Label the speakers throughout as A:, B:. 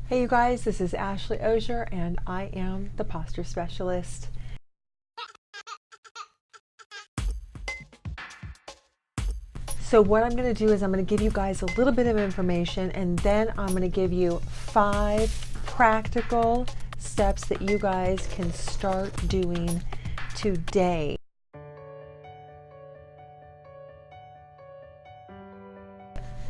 A: Hey you guys, this is Ashley Osier and I am the posture specialist. So what I'm going to do is I'm going to give you guys a little bit of information and then I'm going to give you 5 practical steps that you guys can start doing today.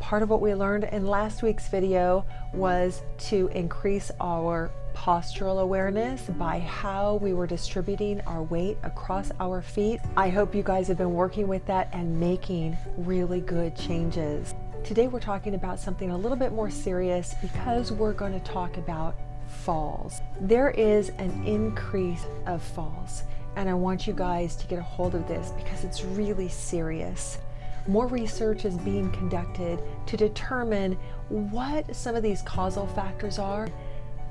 A: Part of what we learned in last week's video was to increase our postural awareness by how we were distributing our weight across our feet. I hope you guys have been working with that and making really good changes. Today we're talking about something a little bit more serious because we're going to talk about falls. There is an increase of falls and I want you guys to get a hold of this because it's really serious. More research is being conducted to determine what some of these causal factors are.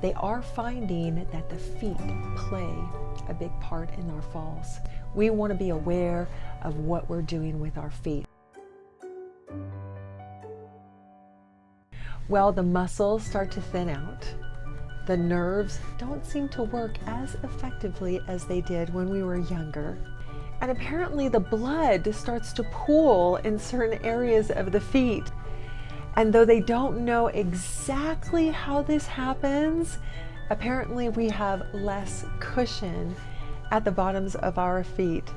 A: They are finding that the feet play a big part in our falls. We want to be aware of what we're doing with our feet. Well, the muscles start to thin out. The nerves don't seem to work as effectively as they did when we were younger. And apparently the blood starts to pool in certain areas of the feet. And though they don't know exactly how this happens, apparently we have less cushion at the bottoms of our feet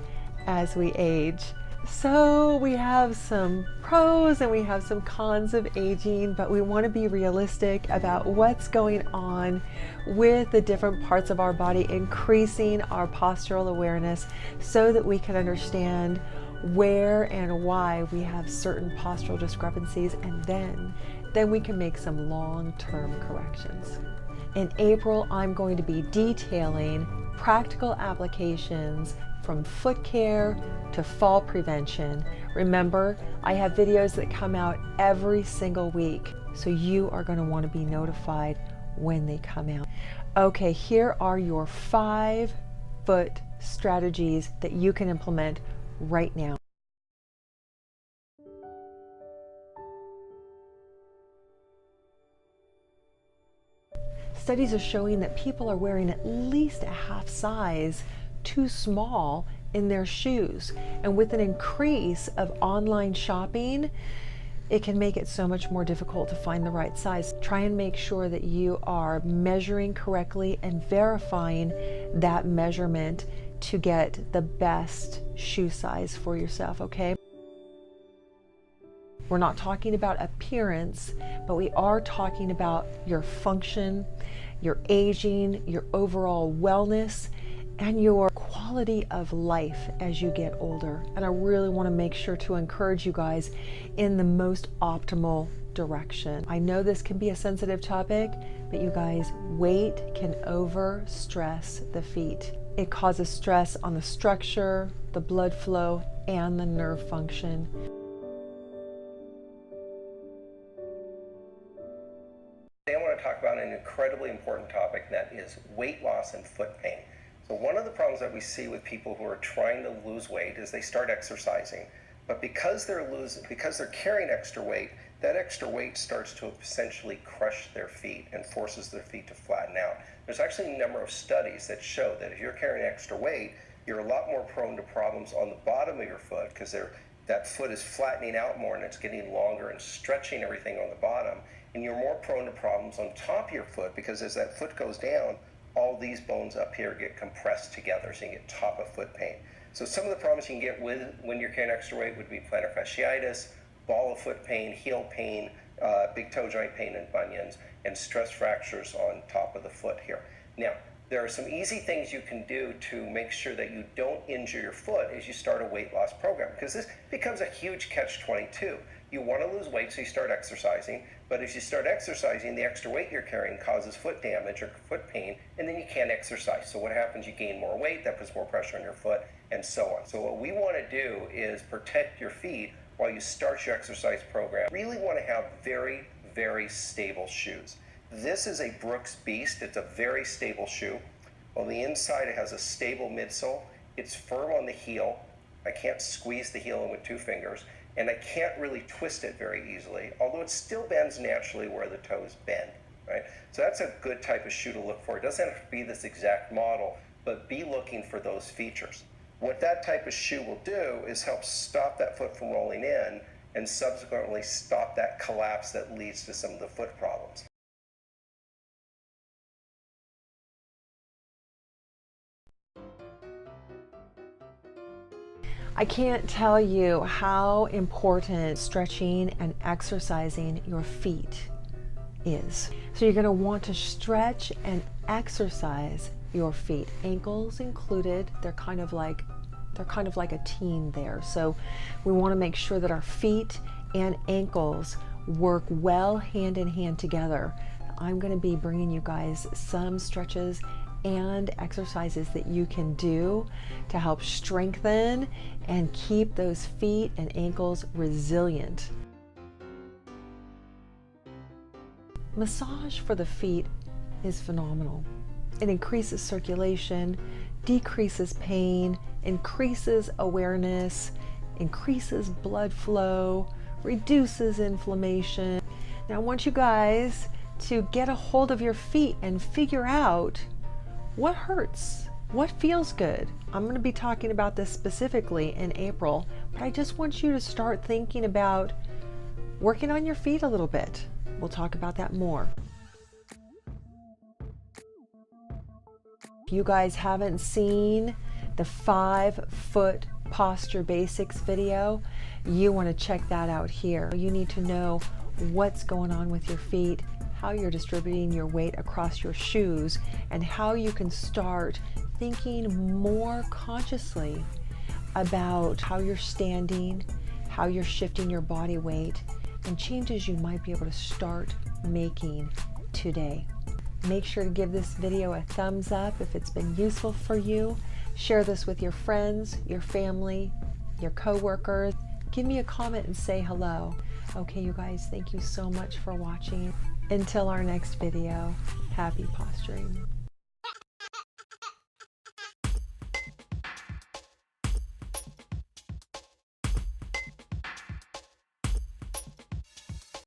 A: as we age. So we have some pros and we have some cons of aging, but we want to be realistic about what's going on with the different parts of our body, increasing our postural awareness so that we can understand where and why we have certain postural discrepancies, and then we can make some long-term corrections. In April, I'm going to be detailing practical applications from foot care to fall prevention. Remember, I have videos that come out every single week, so you are going to want to be notified when they come out. Okay, here are your 5 foot strategies that you can implement right now. Studies are showing that people are wearing at least a half size too small in their shoes. And with an increase of online shopping, it can make it so much more difficult to find the right size. Try and make sure that you are measuring correctly and verifying that measurement to get the best shoe size for yourself, okay? We're not talking about appearance, but we are talking about your function, your aging, your overall wellness, and your quality of life as you get older. And I really want to make sure to encourage you guys in the most optimal direction. I know this can be a sensitive topic, but you guys, weight can overstress the feet. It causes stress on the structure, the blood flow, and the nerve function.
B: Today I want to talk about an incredibly important topic, and that is weight loss and foot pain. So one of the problems that we see with people who are trying to lose weight is they start exercising, but because they're carrying extra weight, that extra weight starts to essentially crush their feet and forces their feet to flatten out. There's actually a number of studies that show that if you're carrying extra weight, you're a lot more prone to problems on the bottom of your foot because that foot is flattening out more and it's getting longer and stretching everything on the bottom. And you're more prone to problems on top of your foot because as that foot goes down, all these bones up here get compressed together, so you get top of foot pain. So some of the problems you can get when you're carrying extra weight would be plantar fasciitis, ball of foot pain, heel pain, big toe joint pain and bunions, and stress fractures on top of the foot here. Now, there are some easy things you can do to make sure that you don't injure your foot as you start a weight loss program, because this becomes a huge catch-22. You want to lose weight, so you start exercising, but as you start exercising, the extra weight you're carrying causes foot damage or foot pain, and then you can't exercise. So what happens? You gain more weight, that puts more pressure on your foot, and so on. So what we want to do is protect your feet while you start your exercise program. Really want to have very, very stable shoes. This is a Brooks Beast. It's a very stable shoe. On the inside, it has a stable midsole. It's firm on the heel. I can't squeeze the heel in with 2 fingers, and I can't really twist it very easily, although it still bends naturally where the toes bend, right? So So that's a good type of shoe to look for. It doesn't have to be this exact model, but be looking for those features. What that type of shoe will do is help stop that foot from rolling in and subsequently stop that collapse that leads to some of the foot problems.
A: I can't tell you how important stretching and exercising your feet is. So you're going to want to stretch and exercise your feet, ankles included. They're kind of like a team there. So we want to make sure that our feet and ankles work well hand in hand together. I'm going to be bringing you guys some stretches and exercises that you can do to help strengthen and keep those feet and ankles resilient. Massage for the feet is phenomenal. It increases circulation, decreases pain, increases awareness, increases blood flow, reduces inflammation. Now I want you guys to get a hold of your feet and figure out what hurts, what feels good. I'm going to be talking about this specifically in April, but I just want you to start thinking about working on your feet a little bit. We'll talk about that more. If you guys haven't seen the 5-foot posture basics video, you want to check that out here. You need to know what's going on with your feet, how you're distributing your weight across your shoes, and how you can start thinking more consciously about how you're standing, how you're shifting your body weight, and changes you might be able to start making today. Make sure to give this video a thumbs up if it's been useful for you. Share this with your friends, your family, your coworkers. Give me a comment and say hello. Okay, you guys, thank you so much for watching. Until our next video, happy posturing.